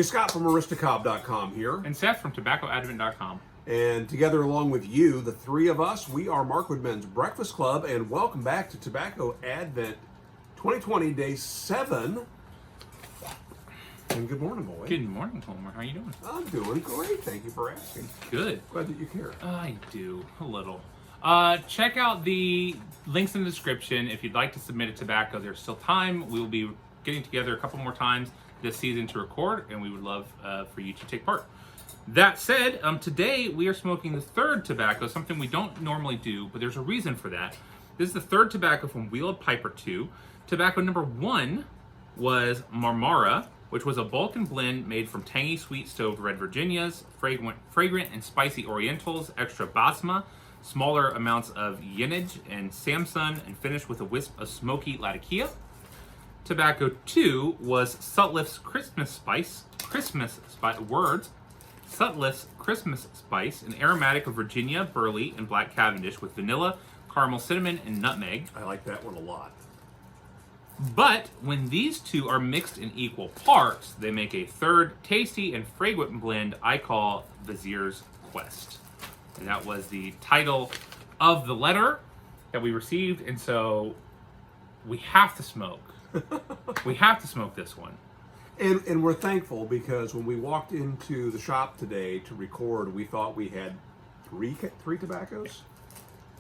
Scott from Aristocob.com here. And Seth from TobaccoAdvent.com. And together along with you, the three of us, we are Mark Woodman's Breakfast Club, and welcome back to Tobacco Advent 2020, Day 7. And good morning, boy. Good morning, Homer. How you doing? I'm doing great. Thank you for asking. Good. Glad that you care. I do, a little. Check out the links in the description if you'd like to submit a tobacco. There's still time. We will be getting together a couple more times this season to record, and we would love for you to take part. That said, today we are smoking the third tobacco, something we don't normally do, but there's a reason for that. This is the third tobacco from Wheeled Piper 2. Tobacco number 1 was Marmara, which was a Balkan blend made from tangy sweet stoved red Virginias, fragrant and spicy Orientals, extra Basma, smaller amounts of Yenage and Samsun, and finished with a wisp of smoky Latakia. Tobacco 2 was Sutliff's Christmas Spice, Sutliff's Christmas Spice, an aromatic of Virginia, burley, and black Cavendish with vanilla, caramel, cinnamon, and nutmeg. I like that one a lot. But when these two are mixed in equal parts, they make a third tasty and fragrant blend I call Vizier's Quest. And that was the title of the letter that we received, and so we have to smoke. We have to smoke this one. And we're thankful because when we walked into the shop today to record, we thought we had three tobaccos.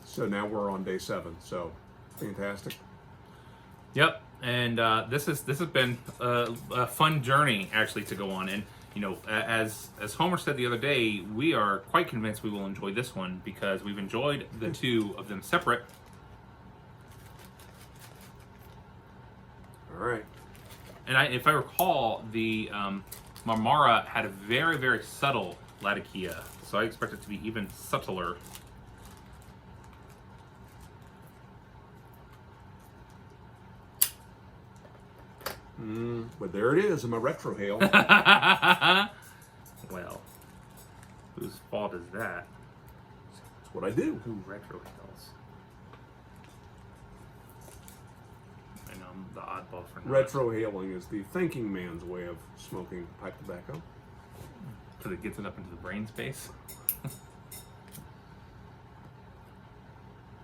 So now we're on day 7. So fantastic. Yep, and this has been a fun journey actually to go on. And you know, as Homer said the other day, we are quite convinced we will enjoy this one because we've enjoyed the two of them separate. All right. And if I recall, the Marmara had a very, very subtle Latakia, so I expect it to be even subtler. But there it is in my retrohale. Well, whose fault is that? That's what I do. Who retrohales? And I'm the oddball for not. Retrohaling is the thinking man's way of smoking pipe tobacco. Because it gets it up into the brain space.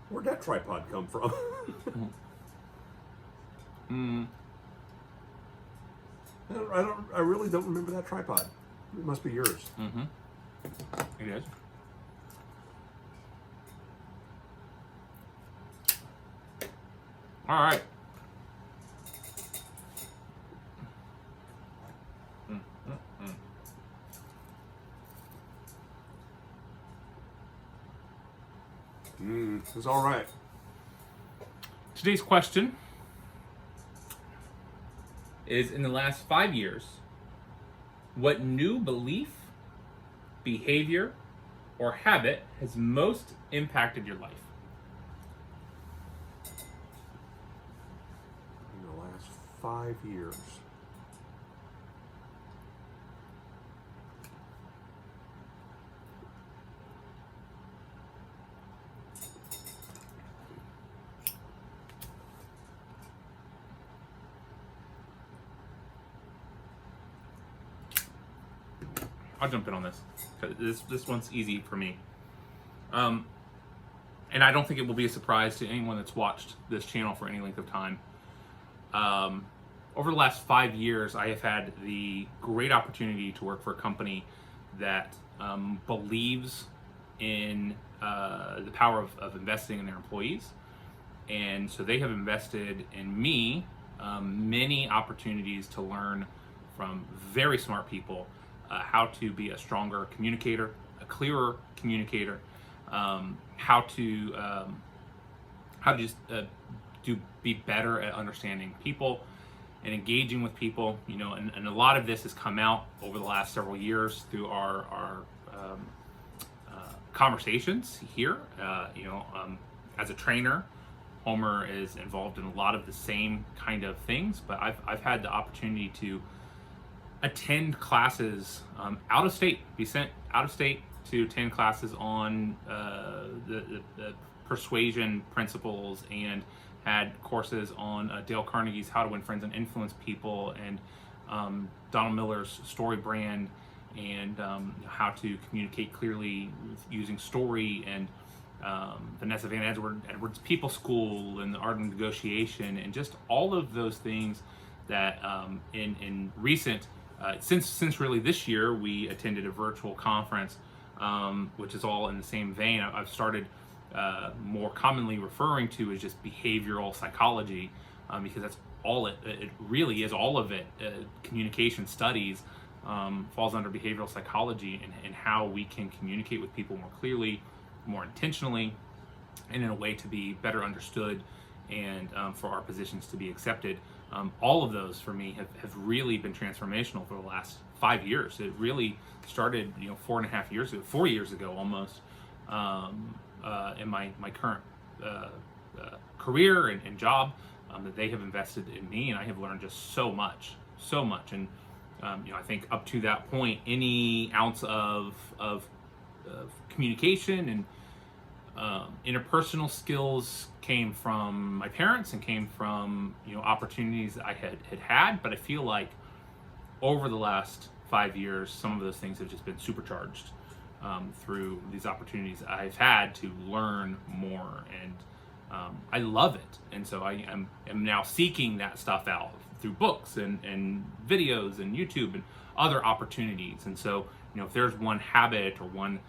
Where'd that tripod come from? I really don't remember that tripod. It must be yours. Mm-hmm. It is. All right. It's all right. Today's question is, in the last 5 years, what new belief, behavior, or habit has most impacted your life? In the last 5 years. I'll jump in on this. This one's easy for me. And I don't think it will be a surprise to anyone that's watched this channel for any length of time. Over the last 5 years, I have had the great opportunity to work for a company that believes in the power of investing in their employees. And so they have invested in me many opportunities to learn from very smart people how to be a stronger communicator, a clearer communicator, how to just be better at understanding people and engaging with people. You know, and a lot of this has come out over the last several years through our conversations here. As a trainer, Homer is involved in a lot of the same kind of things, but I've had the opportunity to attend classes out of state, be sent out of state to attend classes on the persuasion principles, and had courses on Dale Carnegie's How to Win Friends and Influence People, and Donald Miller's story brand, and how to communicate clearly using story, and Vanessa Van Edwards' People School, and the Art of Negotiation, and just all of those things that in recent since really this year we attended a virtual conference, which is all in the same vein. I've started more commonly referring to as just behavioral psychology, because that's all it really is. All of it, communication studies, falls under behavioral psychology, and how we can communicate with people more clearly, more intentionally, and in a way to be better understood, and for our positions to be accepted. All of those for me have really been transformational for the last 5 years. It really started 4 years ago almost, in my current career and job, that they have invested in me, and I have learned just so much. And I think up to that point, any ounce of communication and interpersonal skills came from my parents, and came from opportunities that I had. But I feel like over the last 5 years, some of those things have just been supercharged through these opportunities I've had to learn more, and I love it. And so I am now seeking that stuff out through books and videos and YouTube and other opportunities. And so if there's one habit or one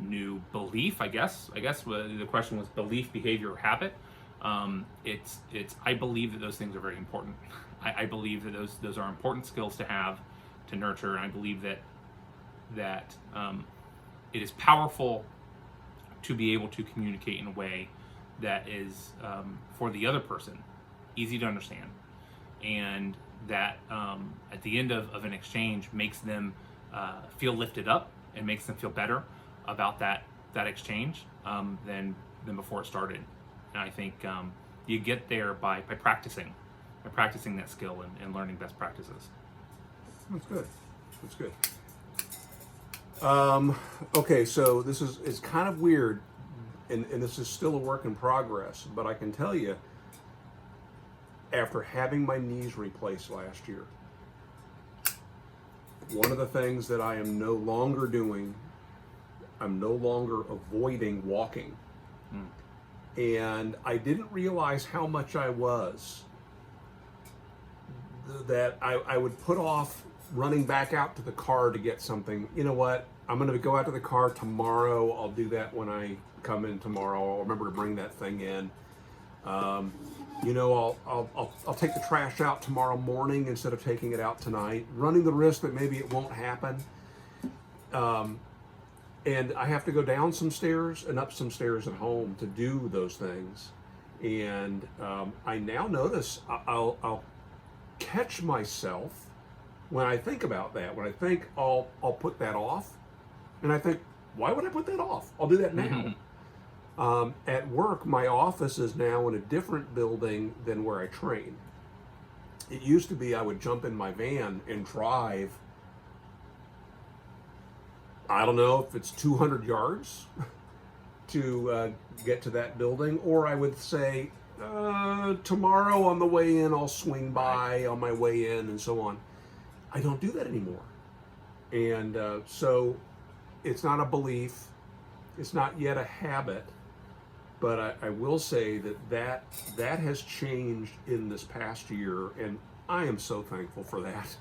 new belief, I guess the question was belief, behavior, or habit. It's I believe that those things are very important. I believe that those are important skills to have, to nurture, and I believe that it is powerful to be able to communicate in a way that is for the other person easy to understand, and that at the end of an exchange makes them feel lifted up, and makes them feel better about that exchange than before it started. And I think you get there by practicing that skill, and learning best practices. That's good. Okay, so this is kind of weird, and this is still a work in progress, but I can tell you, after having my knees replaced last year, one of the things that I am no longer doing, I'm no longer avoiding walking. And I didn't realize how much I was. That I would put off running back out to the car to get something. You know what? I'm going to go out to the car tomorrow. I'll do that when I come in tomorrow. I'll remember to bring that thing in. I'll take the trash out tomorrow morning instead of taking it out tonight, running the risk that maybe it won't happen. And I have to go down some stairs and up some stairs at home to do those things. And I now notice I'll catch myself when I think about that. When I think I'll put that off, and I think, why would I put that off? I'll do that now. At work, my office is now in a different building than where I train. It used to be I would jump in my van and drive, I don't know if it's 200 yards to get to that building, or I would say, tomorrow on the way in, I'll swing by on my way in, and so on. I don't do that anymore. And so it's not a belief, it's not yet a habit, but I will say that has changed in this past year, and I am so thankful for that.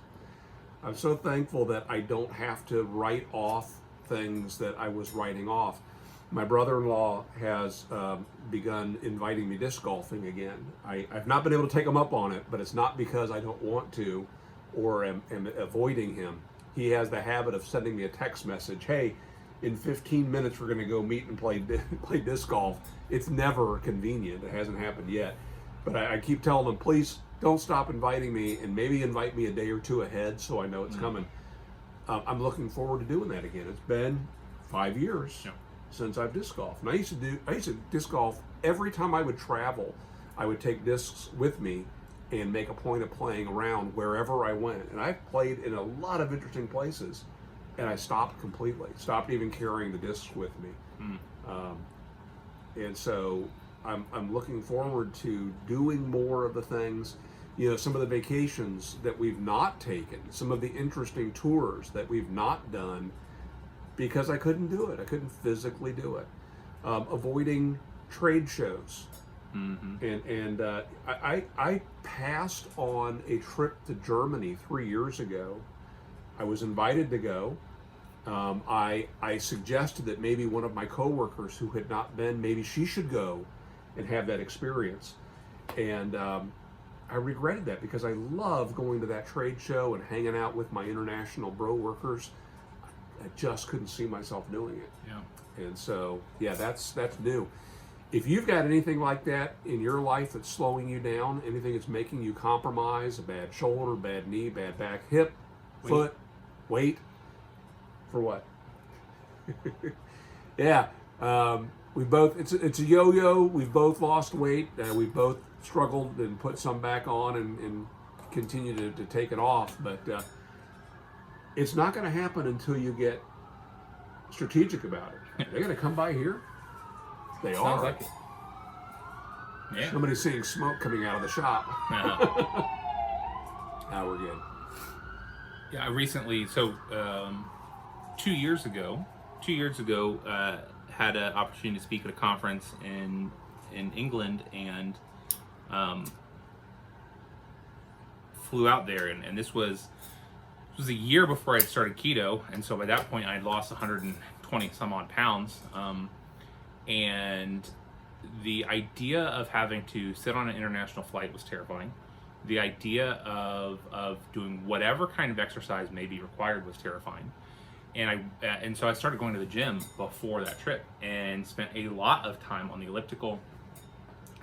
I'm so thankful that I don't have to write off things that I was writing off. My brother-in-law has begun inviting me disc golfing again. I've not been able to take him up on it, but it's not because I don't want to or am avoiding him. He has the habit of sending me a text message, hey, in 15 minutes we're going to go meet and play disc golf. It's never convenient. It hasn't happened yet. But I keep telling him, please don't stop inviting me, and maybe invite me a day or two ahead so I know it's coming. I'm looking forward to doing that again. It's been 5 years since I've disc golfed. And I used to disc golf every time I would travel. I would take discs with me and make a point of playing around wherever I went. And I've played in a lot of interesting places, and I stopped completely. Stopped even carrying the discs with me. And so I'm looking forward to doing more of the things. some of the vacations that we've not taken, some of the interesting tours that we've not done because I couldn't do it. I couldn't physically do it. Avoiding trade shows. And I passed on a trip to Germany 3 years ago. I was invited to go. I suggested that maybe one of my coworkers who had not been, maybe she should go and have that experience. And I regretted that because I love going to that trade show and hanging out with my international bro workers. I just couldn't see myself doing it. Yeah. And so, yeah, that's new. If you've got anything like that in your life that's slowing you down, anything that's making you compromise, a bad shoulder, bad knee, bad back, hip, foot, weight, for what? Yeah, we both, it's a yo-yo. We've both lost weight. We've both struggled and put some back on and continue to take it off. But it's not going to happen until you get strategic about it. They're going to come by here. They Sounds are. like it. Yeah. Somebody's seeing smoke coming out of the shop. Now we're good. Yeah, I recently, 2 years ago, had an opportunity to speak at a conference in England, and flew out there, and this was a year before I had started keto, and so by that point I had lost 120 some odd pounds, and the idea of having to sit on an international flight was terrifying. The idea of doing whatever kind of exercise may be required was terrifying. And so I started going to the gym before that trip and spent a lot of time on the elliptical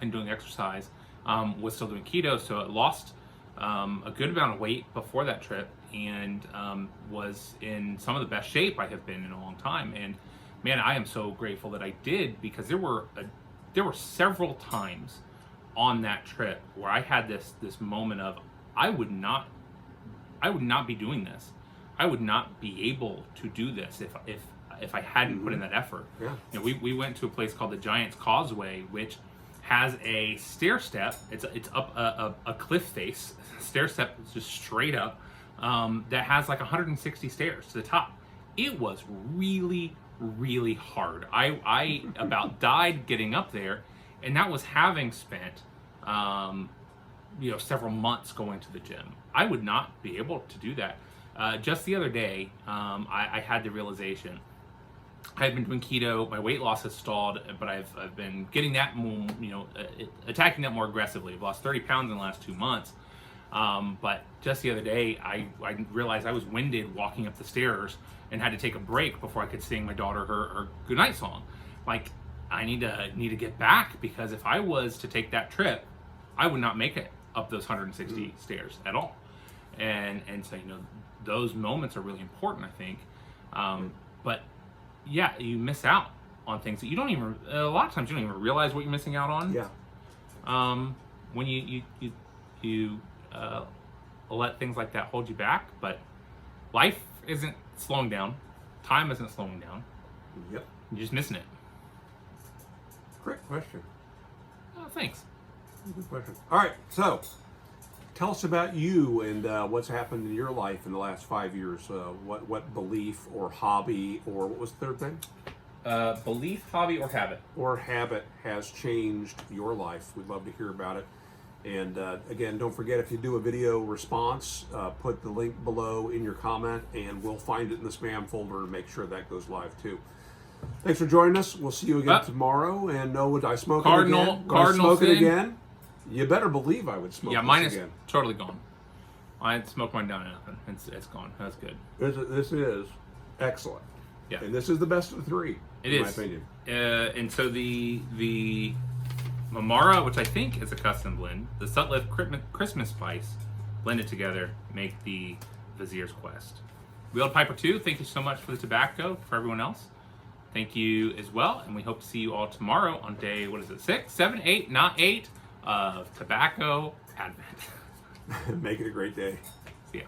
and doing exercise. Was still doing keto, so I lost a good amount of weight before that trip, and was in some of the best shape I have been in a long time. And man, I am so grateful that I did, because there were several times on that trip where I had this moment of I would not be doing this. I would not be able to do this if I hadn't put in that effort. Yeah. We went to a place called the Giant's Causeway, which has a stair step. It's up a cliff face. Stair step is just straight up. That has like 160 stairs to the top. It was really, really hard. I about died getting up there, and that was having spent several months going to the gym. I would not be able to do that. Just the other day, I had the realization. I had been doing keto. My weight loss has stalled, but I've been getting that more, attacking that more aggressively. I've lost 30 pounds in the last 2 months. But just the other day, I realized I was winded walking up the stairs and had to take a break before I could sing my daughter her goodnight song. Like, I need to get back, because if I was to take that trip, I would not make it up those 160 stairs at all. And so, those moments are really important, I think. But yeah, you miss out on things that you don't even, a lot of times you don't even realize what you're missing out on. Yeah. When you let things like that hold you back. But life isn't slowing down. Time isn't slowing down. Yep. You're just missing it. Great question. Oh, thanks. Good question. All right, so tell us about you and what's happened in your life in the last 5 years. What belief or hobby, or what was the third thing? Belief, hobby, or habit. Or habit has changed your life. We'd love to hear about it. And again, don't forget, if you do a video response, put the link below in your comment, and we'll find it in the spam folder and make sure that goes live too. Thanks for joining us. We'll see you again tomorrow. And would I smoke it again? Cardinal smoke it again? You better believe I would smoke it again. Yeah, mine is totally gone. I had smoked mine down to nothing. It's gone. That's good. This is excellent. Yeah. And this is the best of the three, in my opinion. And so the Mamara, which I think is a custom blend, the Sutliff Christmas Spice, blended together, make the Vizier's Quest. Wheeled Piper 2, thank you so much for the tobacco. For everyone else, thank you as well. And we hope to see you all tomorrow on day, 6, 7, 8, not 8, of Tobacco Advent. Make it a great day. See ya.